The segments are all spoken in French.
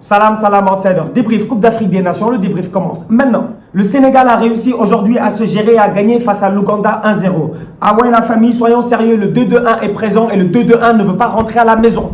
Salam, salam, outsider. Débrief, Coupe d'Afrique des Nations, le débrief commence. Maintenant, le Sénégal a réussi aujourd'hui à se gérer et à gagner face à l'Ouganda 1-0. Ah ouais, la famille, soyons sérieux, le 2-2-1 est présent et le 2-2-1 ne veut pas rentrer à la maison.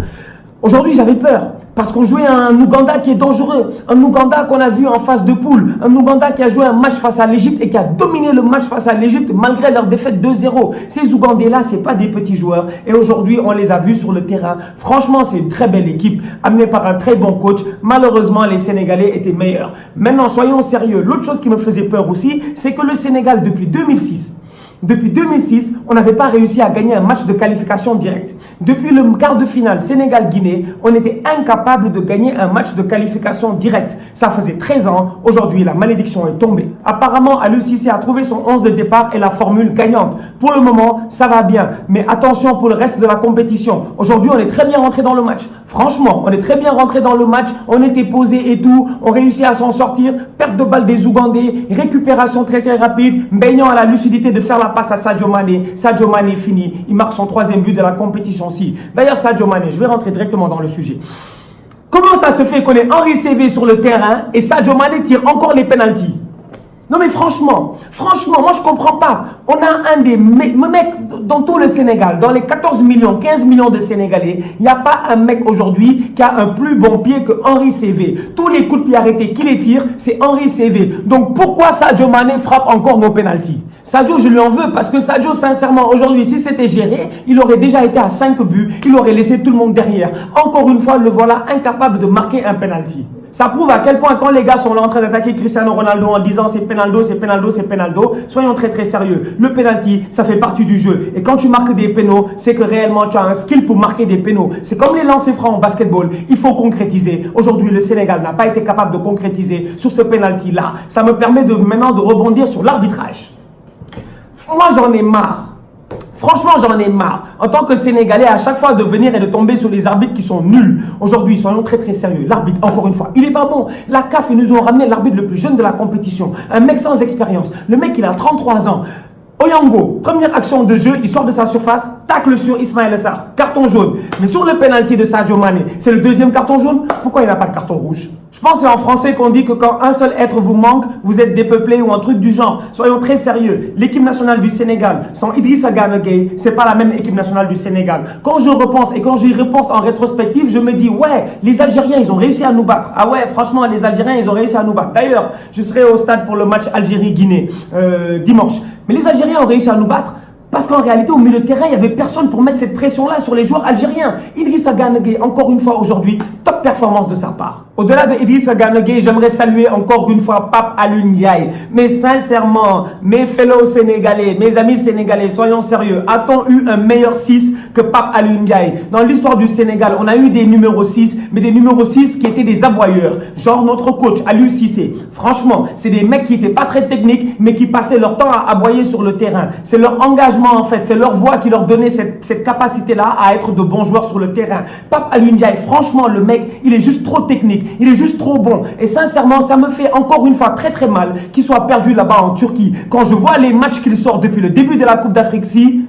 Aujourd'hui, j'avais peur. Parce qu'on jouait un Ouganda qui est dangereux. Un Ouganda qu'on a vu en phase de poule. Un Ouganda qui a joué un match face à l'Égypte et qui a dominé le match face à l'Égypte malgré leur défaite 2-0. Ces Ougandais-là, ce n'est pas des petits joueurs. Et aujourd'hui, on les a vus sur le terrain. Franchement, c'est une très belle équipe amenée par un très bon coach. Malheureusement, les Sénégalais étaient meilleurs. Maintenant, soyons sérieux. L'autre chose qui me faisait peur aussi, c'est que le Sénégal, depuis 2006, on n'avait pas réussi à gagner un match de qualification direct. Depuis le quart de finale Sénégal-Guinée, on était incapable de gagner un match de qualification direct. Ça faisait 13 ans. Aujourd'hui, la malédiction est tombée. Apparemment, Aliou Cissé a trouvé son 11 de départ et la formule gagnante. Pour le moment, ça va bien. Mais attention pour le reste de la compétition. Aujourd'hui, on est très bien rentré dans le match. Franchement, on est très bien rentré dans le match. On était posé et tout. On réussit à s'en sortir. Perte de balle des Ougandais. Récupération très très rapide. Baignant à la lucidité de faire la passe à Sadio Mané. Sadio Mané finit. Il marque son 3e but de la compétition-ci. D'ailleurs, Sadio Mané, je vais rentrer directement dans le sujet. Comment ça se fait qu'on ait Henri Saivet sur le terrain et Sadio Mané tire encore les pénaltys? Non mais franchement, moi je comprends pas. On a un des mecs dans tout le Sénégal, dans les 14 millions, 15 millions de Sénégalais, il n'y a pas un mec aujourd'hui qui a un plus bon pied que Henri Saivet. Tous les coups de pied arrêtés qui les tire, c'est Henri Saivet. Donc pourquoi Sadio Mané frappe encore nos pénaltys? Sadio, je lui en veux parce que Sadio, sincèrement, aujourd'hui, si c'était géré, il aurait déjà été à 5 buts, il aurait laissé tout le monde derrière. Encore une fois, le voilà incapable de marquer un penalty. Ça prouve à quel point quand les gars sont là en train d'attaquer Cristiano Ronaldo en disant c'est penaldo, c'est penaldo, c'est penaldo, soyons très très sérieux. Le penalty, ça fait partie du jeu. Et quand tu marques des pénaux, c'est que réellement tu as un skill pour marquer des pénaux. C'est comme les lancers francs en basketball. Il faut concrétiser. Aujourd'hui, le Sénégal n'a pas été capable de concrétiser sur ce penalty-là. Ça me permet maintenant de rebondir sur l'arbitrage. Moi, j'en ai marre. Franchement, j'en ai marre. En tant que Sénégalais, à chaque fois de venir et de tomber sur les arbitres qui sont nuls. Aujourd'hui, soyons très très sérieux. L'arbitre, encore une fois, il est pas bon. La CAF, ils nous ont ramené l'arbitre le plus jeune de la compétition. Un mec sans expérience. Le mec, il a 33 ans. Oyango, première action de jeu, il sort de sa surface, tacle sur Ismaïla Sarr, carton jaune. Mais sur le penalty de Sadio Mané, c'est le 2e carton jaune. Pourquoi il n'a pas de carton rouge? Je pense que c'est en français qu'on dit que quand un seul être vous manque, vous êtes dépeuplé ou un truc du genre. Soyons très sérieux. L'équipe nationale du Sénégal, sans Idrissa Gana Gueye, c'est pas la même équipe nationale du Sénégal. Quand je repense et quand j'y repense en rétrospective, je me dis ouais, les Algériens, ils ont réussi à nous battre. Ah ouais, franchement, les Algériens, ils ont réussi à nous battre. D'ailleurs, je serai au stade pour le match Algérie-Guinée dimanche. Mais les Algériens ont réussi à nous battre parce qu'en réalité, au milieu de terrain, il n'y avait personne pour mettre cette pression-là sur les joueurs algériens. Idrissa Gana Gueye, encore une fois aujourd'hui, top performance de sa part. Au-delà de Idrissa Gana Gueye, j'aimerais saluer encore une fois Pape Alioune Ndiaye. Mais sincèrement, mes fellow Sénégalais, mes amis Sénégalais, soyons sérieux. A-t-on eu un meilleur 6 que Pape Alioune Ndiaye? Dans l'histoire du Sénégal, on a eu des numéros 6, mais des numéros 6 qui étaient des aboyeurs. Genre notre coach, Aliou Cissé. Franchement, c'est des mecs qui n'étaient pas très techniques, mais qui passaient leur temps à aboyer sur le terrain. C'est leur engagement en fait, c'est leur voix qui leur donnait cette capacité-là à être de bons joueurs sur le terrain. Pape Alioune Ndiaye, franchement, le mec, il est juste trop technique. Il est juste trop bon. Et sincèrement, ça me fait encore une fois très très mal qu'il soit perdu là-bas en Turquie. Quand je vois les matchs qu'il sort depuis le début de la Coupe d'Afrique-ci,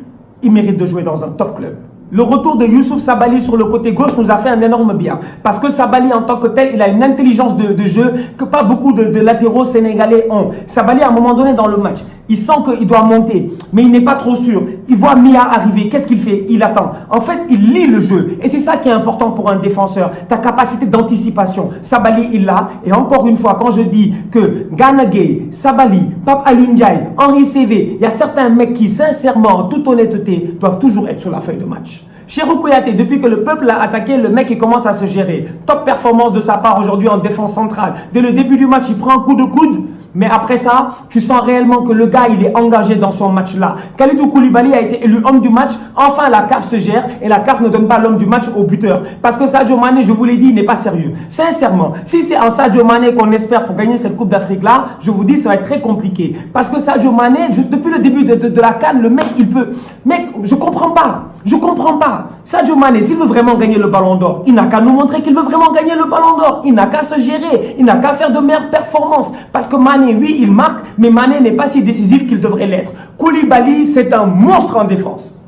il mérite de jouer dans un top club. Le retour de Youssouf Sabaly sur le côté gauche nous a fait un énorme bien. Parce que Sabaly, en tant que tel, il a une intelligence de jeu que pas beaucoup de latéraux sénégalais ont. Sabaly, à un moment donné dans le match, il sent qu'il doit monter, mais il n'est pas trop sûr. Il voit Mia arriver. Qu'est-ce qu'il fait? Il attend. En fait, il lit le jeu. Et c'est ça qui est important pour un défenseur. Ta capacité d'anticipation. Sabaly, il l'a. Et encore une fois, quand je dis que Gana Gueye, Sabaly, Pape Alioune Ndiaye, Henri Saivet, il y a certains mecs qui, sincèrement, en toute honnêteté, doivent toujours être sur la feuille de match. Cheikhou Kouyaté, depuis que le peuple l'a attaqué, le mec il commence à se gérer. Top performance de sa part aujourd'hui en défense centrale. Dès le début du match, il prend un coup de coude. Mais après ça, tu sens réellement que le gars, il est engagé dans son match-là. Kalidou Koulibaly a été élu homme du match. Enfin, la CAF se gère et la CAF ne donne pas l'homme du match au buteur. Parce que Sadio Mané, je vous l'ai dit, il n'est pas sérieux. Sincèrement, si c'est en Sadio Mané qu'on espère pour gagner cette Coupe d'Afrique-là, je vous dis, ça va être très compliqué. Parce que Sadio Mané, juste depuis le début de la CAN, le mec, il peut... Mec, je comprends pas. Je comprends pas. Sadio Mané, s'il veut vraiment gagner le ballon d'or, il n'a qu'à nous montrer qu'il veut vraiment gagner le ballon d'or. Il n'a qu'à se gérer. Il n'a qu'à faire de meilleures performances. Parce que Mané, oui, il marque, mais Mané n'est pas si décisif qu'il devrait l'être. Koulibaly, c'est un monstre en défense.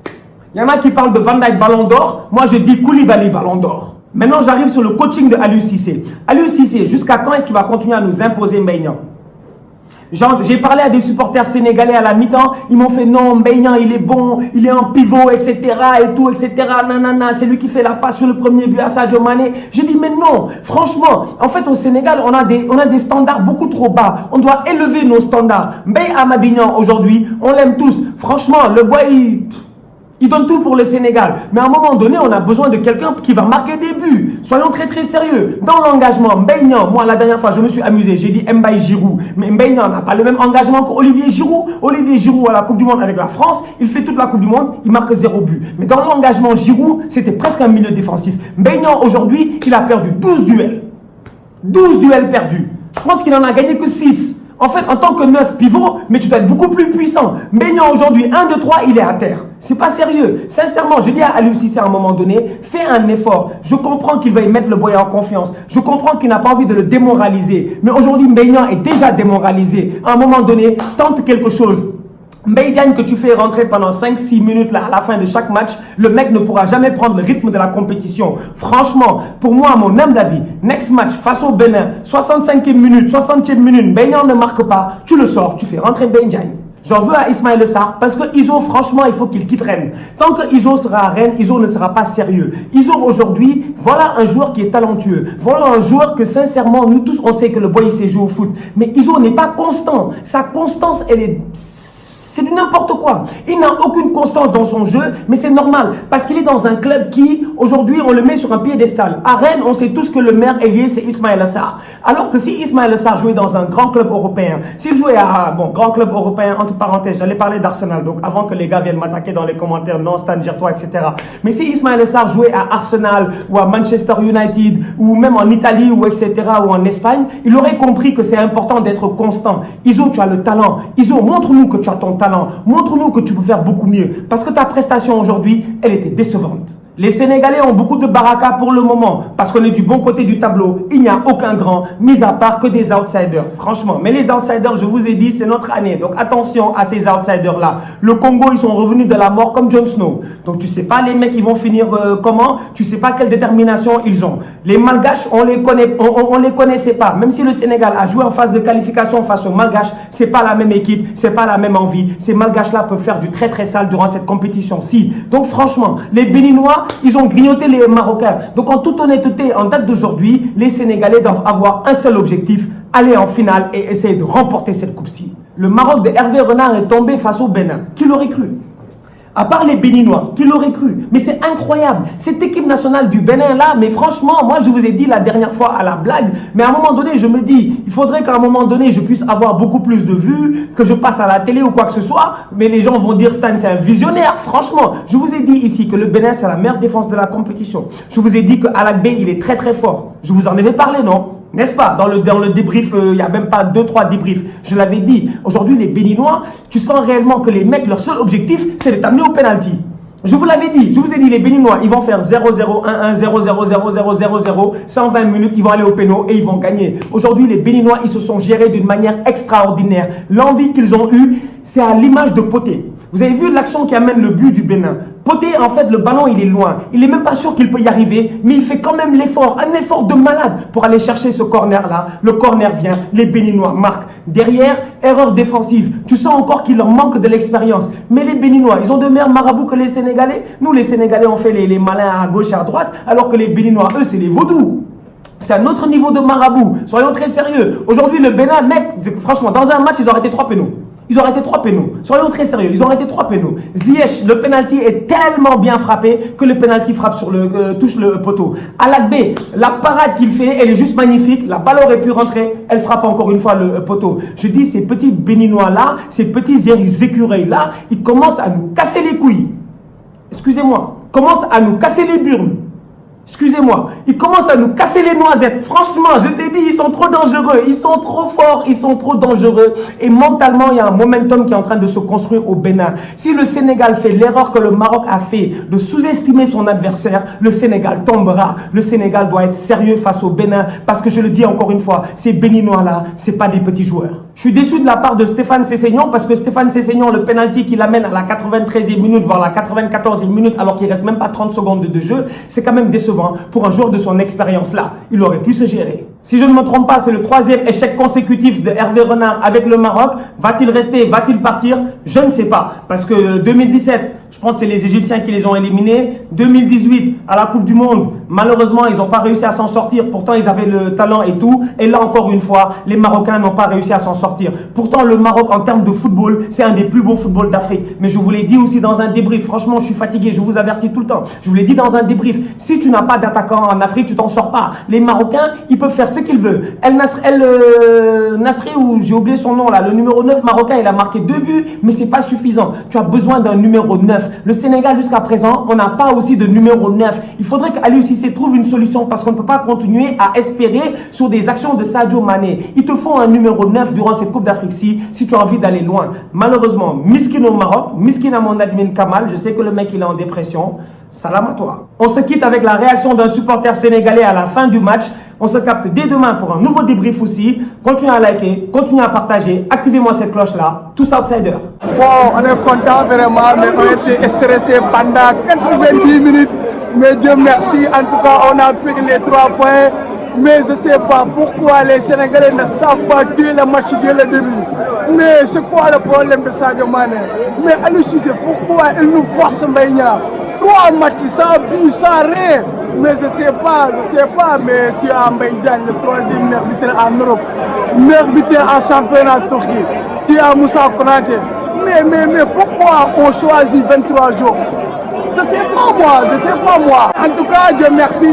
Il y en a qui parlent de Van Dijk ballon d'or. Moi, je dis Koulibaly ballon d'or. Maintenant, j'arrive sur le coaching de Aliou Cissé. Aliou Cissé, jusqu'à quand est-ce qu'il va continuer à nous imposer Mbaye Niang? J'ai parlé à des supporters sénégalais à la mi-temps, ils m'ont fait non, Mbaye Niang il est bon, il est en pivot, etc. et tout, etc. Nanana, c'est lui qui fait la passe sur le premier but à Sadio Mané. J'ai dit mais non, franchement, en fait au Sénégal, on a des standards beaucoup trop bas. On doit élever nos standards. Mbaye Hamady Niang aujourd'hui, on l'aime tous. Franchement, le boy, il donne tout pour le Sénégal. Mais à un moment donné, on a besoin de quelqu'un qui va marquer des buts. Soyons très très sérieux. Dans l'engagement, Mbaye Niang, moi la dernière fois, je me suis amusé. J'ai dit Mbaye Giroud. Mais Mbaye Niang n'a pas le même engagement qu'Olivier Giroud. Olivier Giroud à la Coupe du Monde avec la France, il fait toute la Coupe du Monde, il marque 0 but. Mais dans l'engagement Giroud, c'était presque un milieu défensif. Mbaye Niang aujourd'hui, il a perdu 12 duels. 12 duels perdus. Je pense qu'il n'en a gagné que 6. En fait, en tant que neuf pivot, mais tu dois être beaucoup plus puissant. Mbaye Niang aujourd'hui, 1, 2, 3, il est à terre. C'est pas sérieux. Sincèrement, je dis à Aliou Cissé à un moment donné, fais un effort. Je comprends qu'il va y mettre le boy en confiance. Je comprends qu'il n'a pas envie de le démoraliser. Mais aujourd'hui, Mbaye Niang est déjà démoralisé. À un moment donné, tente quelque chose. Mbaye Diagne que tu fais rentrer pendant 5-6 minutes là, à la fin de chaque match, le mec ne pourra jamais prendre le rythme de la compétition. Franchement, pour moi, à mon humble avis, next match face au Bénin, 65e minute, 60e minute, Mbaye Niang ne marque pas, tu le sors, tu fais rentrer Mbaye Diagne. J'en veux à Ismaël Sarr parce que Iso, franchement, il faut qu'il quitte Rennes. Tant que Iso sera à Rennes, Iso ne sera pas sérieux. Iso aujourd'hui, voilà un joueur qui est talentueux. Voilà un joueur que sincèrement, nous tous, on sait que le boy il sait jouer au foot. Mais Iso n'est pas constant. Sa constance, elle est... C'est du n'importe quoi. Il n'a aucune constance dans son jeu, mais c'est normal. Parce qu'il est dans un club qui, aujourd'hui, on le met sur un piédestal. À Rennes, on sait tous que le maire ailier, c'est Ismaël Sarr. Alors que si Ismaël Sarr jouait dans un grand club européen, s'il jouait à, grand club européen, entre parenthèses, j'allais parler d'Arsenal, donc avant que les gars viennent m'attaquer dans les commentaires, non, Stan, gère-toi, etc. Mais si Ismaël Sarr jouait à Arsenal, ou à Manchester United, ou même en Italie, ou etc., ou en Espagne, il aurait compris que c'est important d'être constant. Iso, tu as le talent. Iso, montre-nous que tu as ton talent. Montre-nous que tu peux faire beaucoup mieux. Parce que ta prestation aujourd'hui, elle était décevante. Les Sénégalais ont beaucoup de baraka pour le moment. Parce qu'on est du bon côté du tableau. Il n'y a aucun grand, mis à part que des outsiders. Franchement. Mais les outsiders, je vous ai dit, c'est notre année. Donc attention à ces outsiders-là. Le Congo, ils sont revenus de la mort comme Jon Snow. Donc tu sais pas les mecs, ils vont finir comment. Tu sais pas quelle détermination ils ont. Les Malgaches, on les connaissait pas. Même si le Sénégal a joué en phase de qualification face aux Malgaches, c'est pas la même équipe, c'est pas la même envie. Ces Malgaches-là peuvent faire du très très sale durant cette compétition. Si. Donc franchement, les Béninois, ils ont grignoté les Marocains. Donc en toute honnêteté, en date d'aujourd'hui, les Sénégalais doivent avoir un seul objectif, aller en finale et essayer de remporter cette coupe-ci. Le Maroc de Hervé Renard est tombé face au Bénin. Qui l'aurait cru? À part les Béninois, qui l'auraient cru? Mais c'est incroyable. Cette équipe nationale du Bénin là, mais franchement, moi je vous ai dit la dernière fois à la blague, mais à un moment donné, je me dis, il faudrait qu'à un moment donné, je puisse avoir beaucoup plus de vues, que je passe à la télé ou quoi que ce soit, mais les gens vont dire, Stan, c'est un visionnaire. Franchement, je vous ai dit ici que le Bénin, c'est la meilleure défense de la compétition. Je vous ai dit que Alakbé, il est très très fort. Je vous en avais parlé, non? N'est-ce pas? Dans le débrief, il n'y a même pas 2-3 débriefs. Je l'avais dit. Aujourd'hui, les Béninois, tu sens réellement que les mecs, leur seul objectif, c'est de t'amener au penalty. Je vous l'avais dit. Je vous ai dit, les Béninois, ils vont faire 0-0, 1-1, 0-0, 0-0, 0-0, 120 minutes, ils vont aller au péno et ils vont gagner. Aujourd'hui, les Béninois, ils se sont gérés d'une manière extraordinaire. L'envie qu'ils ont eue, c'est à l'image de Poté. Vous avez vu l'action qui amène le but du Bénin. Poté, en fait, le ballon, il est loin. Il n'est même pas sûr qu'il peut y arriver, mais il fait quand même l'effort, un effort de malade pour aller chercher ce corner-là. Le corner vient, les Béninois marquent. Derrière, erreur défensive. Tu sens encore qu'il leur manque de l'expérience. Mais les Béninois, ils ont de meilleurs marabouts que les Sénégalais. Nous, les Sénégalais, on fait les malins à gauche et à droite, alors que les Béninois, eux, c'est les vaudous. C'est un autre niveau de marabout. Soyons très sérieux. Aujourd'hui, le Bénin, mec, franchement, dans un match, ils ont arrêté 3 pénaux. Ils ont arrêté 3 pénaux. Soyons très sérieux. Ils ont arrêté 3 pénaux. Ziyech, le penalty est tellement bien frappé que le penalty frappe sur touche le poteau. Alakbé, la parade qu'il fait, elle est juste magnifique. La balle aurait pu rentrer. Elle frappe encore une fois le poteau. Je dis, ces petits Béninois-là, ces petits écureuils-là, ils commencent à nous casser les couilles. Excusez-moi. Commencent à nous casser les burnes. Excusez-moi, ils commencent à nous casser les noisettes. Franchement, je t'ai dit, ils sont trop dangereux. Ils sont trop forts, ils sont trop dangereux. Et mentalement, il y a un momentum qui est en train de se construire au Bénin. Si le Sénégal fait l'erreur que le Maroc a fait de sous-estimer son adversaire, le Sénégal tombera. Le Sénégal doit être sérieux face au Bénin. Parce que je le dis encore une fois, ces Béninois-là, ce n'est pas des petits joueurs. Je suis déçu de la part de Stéphane Sessegnon parce que Stéphane Sessegnon, le penalty qu'il amène à la 93e minute, voire la 94e minute, alors qu'il ne reste même pas 30 secondes de jeu, c'est quand même décevant pour un joueur de son expérience-là. Il aurait pu se gérer. Si je ne me trompe pas, c'est le 3e échec consécutif de Hervé Renard avec le Maroc. Va-t-il rester? Va-t-il partir? Je ne sais pas. Parce que 2017, je pense que c'est les Égyptiens qui les ont éliminés. 2018, à la Coupe du Monde, malheureusement, ils n'ont pas réussi à s'en sortir. Pourtant, ils avaient le talent et tout. Et là, encore une fois, les Marocains n'ont pas réussi à s'en sortir. Pourtant, le Maroc, en termes de football, c'est un des plus beaux footballs d'Afrique. Mais je vous l'ai dit aussi dans un débrief. Franchement, je suis fatigué. Je vous avertis tout le temps. Je vous l'ai dit dans un débrief. Si tu n'as pas d'attaquant en Afrique, tu t'en sors pas. Les Marocains, ils peuvent faire ce qu'ils veulent. El Nasri, ou j'ai oublié son nom là, le numéro 9 marocain, il a marqué 2 buts, mais c'est pas suffisant. Tu as besoin d'un numéro 9. Le Sénégal, jusqu'à présent, on n'a pas aussi de numéro 9. Il faudrait qu'Aliou Cissé trouve une solution parce qu'on ne peut pas continuer à espérer sur des actions de Sadio Mané. Il te faut un numéro 9 durant cette Coupe d'Afrique-ci si tu as envie d'aller loin. Malheureusement, miskin au Maroc, miskin à mon admin Kamal, je sais que le mec il est en dépression. Salam à toi. On se quitte avec la réaction d'un supporter sénégalais à la fin du match. On se capte dès demain pour un nouveau débrief aussi. Continuez à liker, continuez à partager. Activez-moi cette cloche-là. Tous outsiders. Bon, on est content vraiment, mais on était stressé pendant 90 minutes. Mais Dieu merci, en tout cas, on a pris les 3 points. Mais je ne sais pas pourquoi les Sénégalais ne savent pas tuer le match dès le début. Mais c'est quoi le problème de Sadio Mané? Mais Aliou Cissé, pourquoi il nous force Mbaïna? 3 matchs sans but, sans rien. Mais je sais pas, mais tu as Mbaye Diagne, le 3e meilleur buteur en Europe, meilleur buteur en championnat Turquie. Tu as Moussa Konaté. Mais pourquoi on choisit 23 jours? Je sais pas moi. En tout cas, Dieu merci,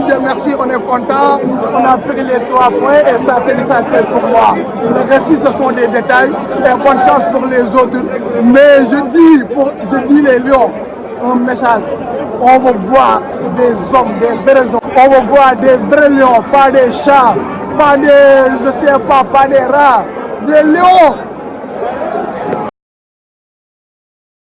on est content. On a pris les 3 points et ça c'est l'essentiel pour moi. Le reste, ce sont des détails et bonne chance pour les autres. Mais je dis les Lions, un message. On veut voir des hommes, des vrais hommes. On veut voir des vrais lions, pas des chats, pas des, pas des rats. Des lions